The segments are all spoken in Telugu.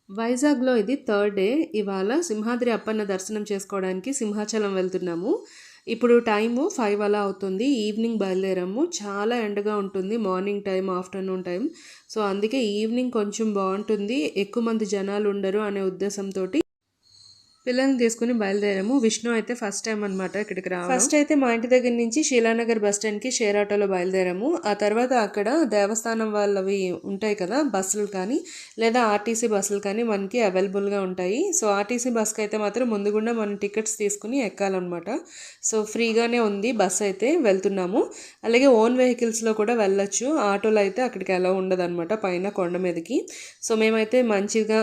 వైజాగ్‌లో ఇది థర్డ్ డే. ఇవాళ సింహాద్రి అప్పన్న దర్శనం చేసుకోవడానికి సింహాచలం వెళ్తున్నాము. ఇప్పుడు టైము 5 అలా అవుతుంది. ఈవినింగ్ బయలుదేరాము. చాలా ఎండగా ఉంటుంది morning time, afternoon time. So, అందుకే ఈవినింగ్ కొంచెం బావుంటుంది. ఎక్కువ మంది జనాలుండరు అనే ఉద్దేశంతోటి పిల్లల్ని తీసుకుని బయలుదేరాము. విష్ణు అయితే ఫస్ట్ టైం అనమాట ఇక్కడికి రావడం. ఫస్ట్ అయితే మా ఇంటి దగ్గర నుంచి శీలానగర్ బస్ స్టాండ్కి షేర్ ఆటోలో బయలుదేరాము. ఆ తర్వాత అక్కడ దేవస్థానం వాళ్ళవి ఉంటాయి కదా బస్సులు కానీ లేదా ఆర్టీసీ బస్సులు కానీ మనకి అవైలబుల్గా ఉంటాయి. సో ఆర్టీసీ బస్కి అయితే మాత్రం ముందుగుండా మనం టికెట్స్ తీసుకుని ఎక్కాలన్నమాట. సో ఫ్రీగానే ఉంది బస్ అయితే వెళ్తున్నాము. అలాగే ఓన్ వెహికల్స్లో కూడా వెళ్ళొచ్చు. ఆటోలో అయితే అక్కడికి ఎలా ఉండదు అనమాట పైన కొండ మీదకి. సో మేమైతే మంచిగా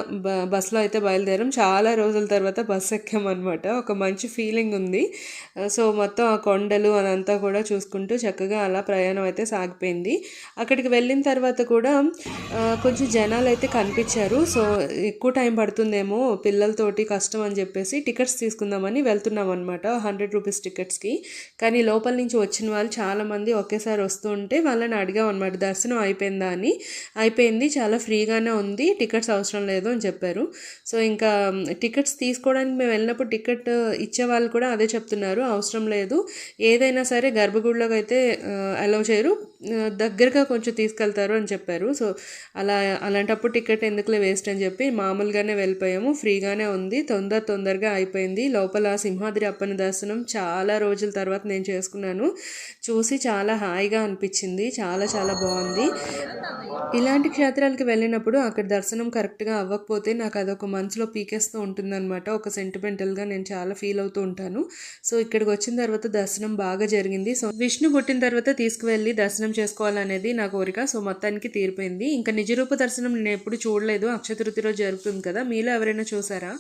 బస్సులో అయితే బయలుదేరాం. చాలా రోజుల తర్వాత బస్ ఎక్కామన్నమాట. ఒక మంచి ఫీలింగ్ ఉంది. సో మొత్తం ఆ కొండలు అదంతా కూడా చూసుకుంటూ చక్కగా అలా ప్రయాణం అయితే సాగిపోయింది. అక్కడికి వెళ్ళిన తర్వాత కూడా కొంచెం జనాలు అయితే కనిపించారు. సో ఎక్కువ టైం పడుతుందేమో పిల్లలతోటి కష్టం అని చెప్పేసి టికెట్స్ తీసుకుందామని వెళ్తున్నాం అనమాట 100 రూపీస్ టికెట్స్కి. కానీ లోపల నుంచి వచ్చిన వాళ్ళు చాలామంది ఒకేసారి వస్తూ ఉంటే వాళ్ళని అడిగాం అనమాట దర్శనం అయిపోయిందా అని. అయిపోయింది, చాలా ఫ్రీగానే ఉంది, టికెట్స్ అవసరం లేదు అని చెప్పారు. సో ఇంకా టికెట్స్ తీసుకోవడానికి మేము వెళ్ళినప్పుడు టికెట్ ఇచ్చే వాళ్ళు కూడా అదే చెప్తున్నారు, అవసరం లేదు, ఏదైనా సరే గర్భగుడిలోకి అయితే అలౌ చేయరు, దగ్గరగా కొంచెం తీసుకెళ్తారు అని చెప్పారు. సో అలాంటప్పుడు టికెట్ ఎందుకులే వేస్ట్ అని చెప్పి మామూలుగానే వెళ్ళిపోయాము. ఫ్రీగానే ఉంది, తొందరగా అయిపోయింది. లోపల సింహాద్రి అప్పన్న దర్శనం చాలా రోజుల తర్వాత నేను చేసుకున్నాను. చూసి చాలా హాయిగా అనిపించింది, చాలా చాలా బాగుంది. ఇలాంటి క్షేత్రాలకి వెళ్ళినప్పుడు అక్కడ దర్శనం కరెక్ట్గా అవ్వకపోతే నాకు అదొక మనసులో పీకేస్తూ ఉంటుందన్నమాట. ఒక సెంటిమెంటల్గా నేను చాలా ఫీల్ అవుతూ ఉంటాను. సో ఇక్కడికి వచ్చిన తర్వాత దర్శనం బాగా జరిగింది. సో విష్ణు పుట్టిన తర్వాత తీసుకువెళ్ళి దర్శనం చేసుకోవాలనేది నా కోరిక. సో మొత్తానికి తీరిపోయింది. ఇంకా నిజరూప దర్శనం నేను ఎప్పుడు చూడలేదు. అక్షయ తృతీయ రోజు జరుగుతుంది కదా, మీలో ఎవరైనా చూసారా?